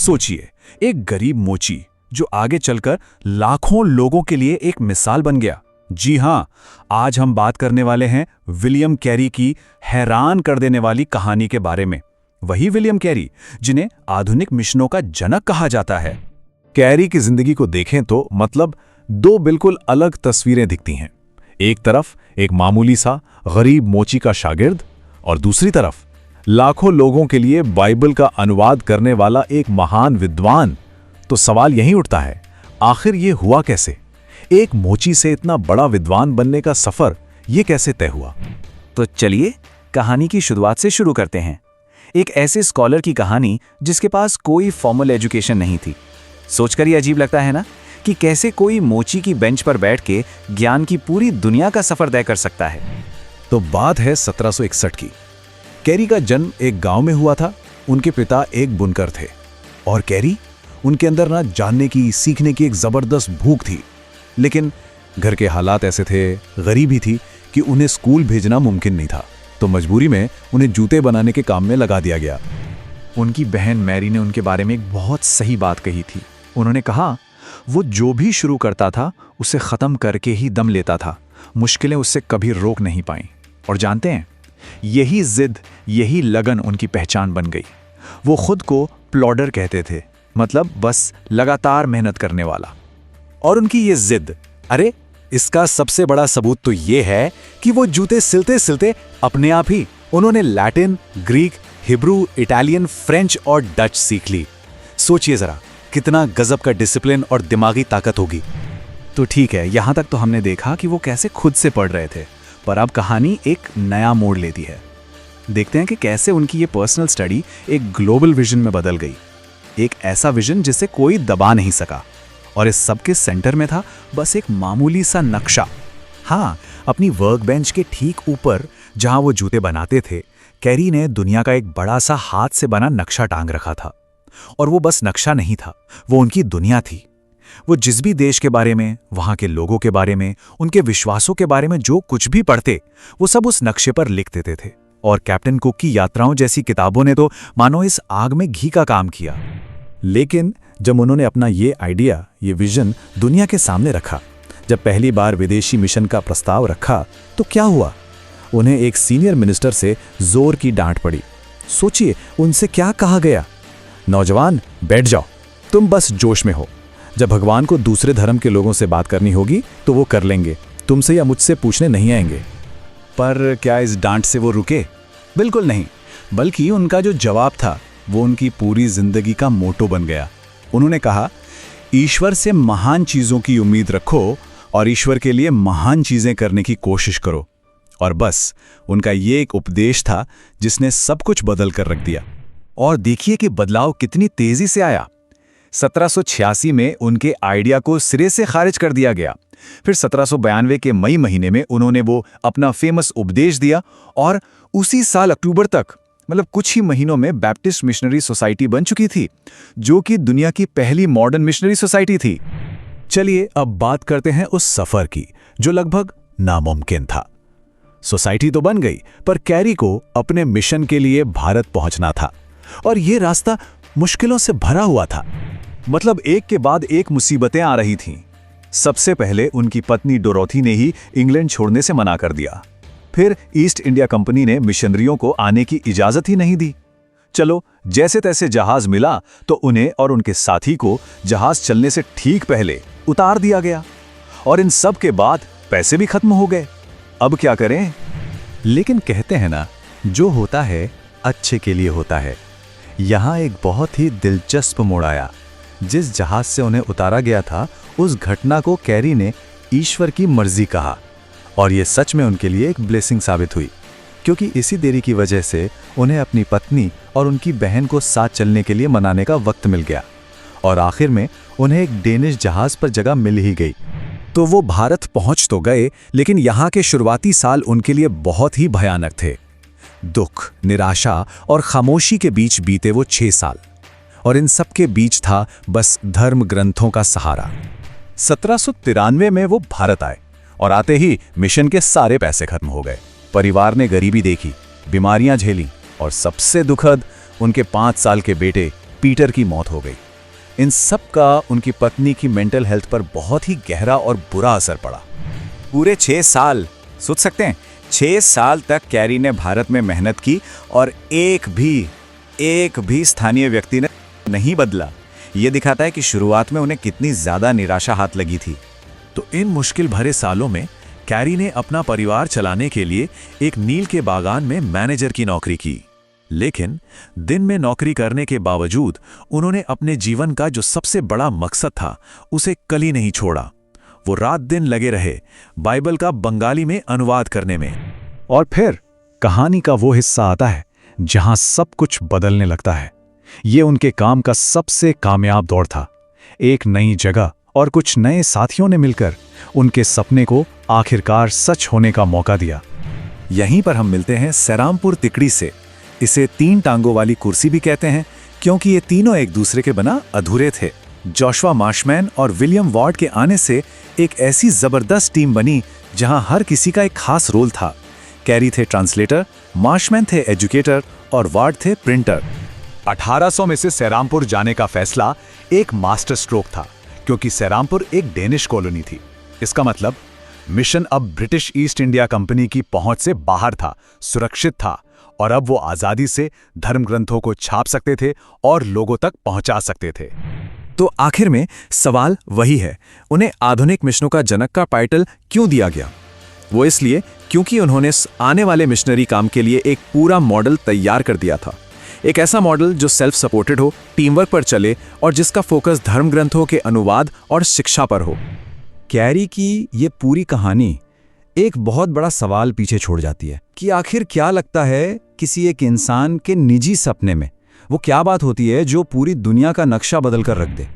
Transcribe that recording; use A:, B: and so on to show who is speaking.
A: सोचिए, एक गरीब मोची जो आगे चलकर लाखों लोगों के लिए एक मिसाल बन गया। जी हां, आज हम बात करने वाले हैं विलियम कैरी की हैरान कर देने वाली कहानी के बारे में। वही विलियम कैरी जिन्हें आधुनिक मिशनों का जनक कहा जाता है।
B: कैरी की जिंदगी को देखें तो मतलब दो बिल्कुल अलग तस्वीरें दिखती हैं। एक तरफ एक मामूली सा गरीब मोची का शागिर्द और दूसरी तरफ लाखों लोगों के लिए बाइबल का अनुवाद करने वाला एक महान विद्वान। तो सवाल यही उठता है, आखिर ये हुआ कैसे? एक मोची से इतना बड़ा विद्वान बनने का सफर ये कैसे तय हुआ?
C: तो चलिए कहानी की शुरुआत से शुरू करते हैं। एक ऐसे स्कॉलर की कहानी जिसके पास कोई फॉर्मल एजुकेशन नहीं थी। सोचकर ही अजीब लगता है ना कि कैसे कोई मोची की बेंच पर बैठ के ज्ञान की पूरी दुनिया का सफर तय कर सकता है।
B: तो बात है 1761 की। कैरी का जन्म एक गांव में हुआ था। उनके पिता एक बुनकर थे और कैरी, उनके अंदर ना जानने की, सीखने की एक जबरदस्त भूख थी। लेकिन घर के हालात ऐसे थे, गरीबी थी कि उन्हें स्कूल भेजना मुमकिन नहीं था। तो मजबूरी में उन्हें जूते बनाने के काम में लगा दिया गया।
A: उनकी बहन मैरी ने उनके बारे में एक बहुत सही बात कही थी। उन्होंने कहा, वो जो भी शुरू करता था उसे ख़त्म करके ही दम लेता था। मुश्किलें उससे कभी रोक नहीं पाईं। और जानते हैं, यही जिद, यही लगन उनकी पहचान बन गई। वो खुद को प्लॉडर कहते थे, मतलब बस लगातार मेहनत करने वाला।
B: और उनकी ये जिद, अरे इसका सबसे बड़ा सबूत तो ये है कि वो जूते सिलते सिलते अपने आप ही उन्होंने Latin, Greek, Hebrew, Italian, French और डच सीख ली। सोचिए जरा, कितना गजब का डिसिप्लिन और दिमागी ताकत होगी।
A: तो ठीक है, यहां तक तो हमने देखा कि वो कैसे खुद से पढ़ रहे थे। पर अब कहानी एक नया मोड़ लेती है। देखते हैं कि कैसे उनकी ये पर्सनल स्टडी एक ग्लोबल विजन में बदल गई। एक ऐसा विजन जिसे कोई दबा नहीं सका। और इस सब के सेंटर में था बस एक मामूली सा नक्शा। हाँ, अपनी वर्क बेंच के ठीक ऊपर जहां वो जूते बनाते थे, कैरी ने दुनिया का एक बड़ा सा हाथ से बना नक्शा टांग रखा था। और वो बस नक्शा नहीं था, वो उनकी दुनिया थी। वो जिस भी देश के बारे में, वहां के लोगों के बारे में, उनके विश्वासों के बारे में जो कुछ भी पढ़ते, वो सब उस नक्शे पर लिख देते थे। और कैप्टन कुक की यात्राओं जैसी किताबों ने तो मानो इस आग में घी का काम किया।
B: लेकिन जब उन्होंने अपना ये आइडिया, ये विजन दुनिया के सामने रखा, जब पहली बार विदेशी मिशन का प्रस्ताव रखा, तो क्या हुआ? उन्हें एक सीनियर मिनिस्टर से जोर की डांट पड़ी। सोचिए, उनसे क्या कहा गया? नौजवान, बैठ जाओ, तुम बस जोश में हो। जब भगवान को दूसरे धर्म के लोगों से बात करनी होगी तो वो कर लेंगे, तुमसे या मुझसे पूछने नहीं आएंगे।
A: पर क्या इस डांट से वो रुके? बिल्कुल नहीं, बल्कि उनका जो जवाब था वो उनकी पूरी जिंदगी का मोटो बन गया। उन्होंने कहा, ईश्वर से महान चीजों की उम्मीद रखो और ईश्वर के लिए महान चीजें करने की कोशिश करो। और बस उनका ये एक उपदेश था जिसने सब कुछ बदल कर रख दिया। और देखिए कि बदलाव कितनी तेजी से आया। 1786 में उनके आइडिया को सिरे से खारिज कर दिया गया। फिर 1792 के मई महीने में उन्होंने वो अपना फेमस उपदेश दिया और उसी साल अक्टूबर तक, मतलब कुछ ही महीनों में, बैप्टिस्ट मिशनरी सोसाइटी बन चुकी थी, जो कि दुनिया की पहली मॉडर्न मिशनरी सोसाइटी थी।
B: चलिए अब बात करते हैं उस सफर की जो लगभग नामुमकिन था। सोसाइटी तो बन गई, पर कैरी को अपने मिशन के लिए भारत पहुंचना था और यह रास्ता मुश्किलों से भरा हुआ था।
A: मतलब एक के बाद एक मुसीबतें आ रही थीं। सबसे पहले उनकी पत्नी डोरोथी ने ही इंग्लैंड छोड़ने से मना कर दिया। फिर ईस्ट इंडिया कंपनी ने मिशनरियों को आने की इजाजत ही नहीं दी। चलो, जैसे तैसे जहाज मिला तो उन्हें और उनके साथी को जहाज चलने से ठीक पहले उतार दिया गया। और इन सब के बाद पैसे भी खत्म हो गए। अब क्या करें?
B: लेकिन कहते हैं ना, जो होता है अच्छे के लिए होता है। यहाँ एक बहुत ही दिलचस्प मोड़ आया। जिस जहाज से उन्हें उतारा गया था, उस घटना को कैरी ने ईश्वर की मर्जी कहा और ये सच में उनके लिए एक ब्लेसिंग साबित हुई, क्योंकि इसी देरी की वजह से उन्हें अपनी पत्नी और उनकी बहन को साथ चलने के लिए मनाने का वक्त मिल गया और आखिर में उन्हें एक डेनिश जहाज पर जगह मिल ही गई।
A: तो वो भारत पहुंच तो गए, लेकिन यहाँ के शुरुआती साल उनके लिए बहुत ही भयानक थे। दुख, निराशा और खामोशी के बीच बीते वो 6 साल, और इन सब के बीच था बस धर्म ग्रंथों का सहारा। 1793 में वो भारत आए और आते ही मिशन के सारे पैसे खत्म हो गए। परिवार ने गरीबी देखी, बीमारियां झेली और सबसे दुखद, उनके 5 साल के बेटे
B: पीटर की मौत हो गई। इन सब का उनकी पत्नी की मेंटल हेल्थ पर बहुत ही गहरा और बुरा असर पड़ा।
C: पूरे 6 साल, सोच सकते हैं, 6 साल तक कैरी ने भारत में मेहनत की और एक भी स्थानीय व्यक्ति ने नहीं बदला। ये दिखाता है कि शुरुआत में उन्हें कितनी ज्यादा निराशा हाथ लगी थी।
A: तो इन मुश्किल भरे सालों में कैरी ने अपना परिवार चलाने के लिए एक नील के बागान में मैनेजर की नौकरी की। लेकिन दिन में नौकरी करने के बावजूद उन्होंने अपने जीवन का जो सबसे बड़ा मकसद था उसे कली नहीं छोड़ा। वो रात दिन लगे रहे बाइबल का बंगाली में अनुवाद करने में। और फिर कहानी का वो हिस्सा आता है जहां सब कुछ बदलने लगता है। ये उनके काम का सबसे कामयाब दौर था। एक नई जगह और कुछ नए साथियों ने मिलकर उनके सपने को आखिरकार सच होने का मौका दिया।
C: यहीं पर हम मिलते हैं सेरामपुर तिकड़ी से। इसे 3 टांगों वाली कुर्सी भी कहते हैं क्योंकि ये तीनों एक दूसरे के बिना अधूरे थे। जोशुआ मार्शमैन और विलियम वार्ड के आने से एक ऐसी जबरदस्त टीम बनी जहां हर किसी का एक खास रोल था। कैरी थे ट्रांसलेटर, मार्शमैन थे एजुकेटर और वार्ड थे प्रिंटर।
B: 1800 में से सेरामपुर जाने का फैसला एक मास्टर स्ट्रोक था क्योंकि सेरामपुर एक डेनिश कॉलोनी थी। इसका मतलब मिशन अब ब्रिटिश ईस्ट इंडिया कंपनी की पहुंच से बाहर था, सुरक्षित था और अब वो आजादी से धर्म ग्रंथों को छाप सकते थे और लोगों तक पहुंचा सकते थे।
C: तो आखिर में सवाल वही है, उन्हें आधुनिक मिशनों का जनक का टाइटल क्यों दिया गया? वो इसलिए क्योंकि उन्होंने आने वाले मिशनरी काम के लिए एक पूरा मॉडल तैयार कर दिया था। एक ऐसा मॉडल जो सेल्फ सपोर्टेड हो, टीम वर्क पर चले और जिसका फोकस धर्म ग्रंथों के अनुवाद और शिक्षा पर हो।
B: कैरी की ये पूरी कहानी एक बहुत बड़ा सवाल पीछे छोड़ जाती है कि आखिर क्या लगता है किसी एक इंसान के निजी सपने में वो क्या बात होती है जो पूरी दुनिया का नक्शा बदल कर रख दे।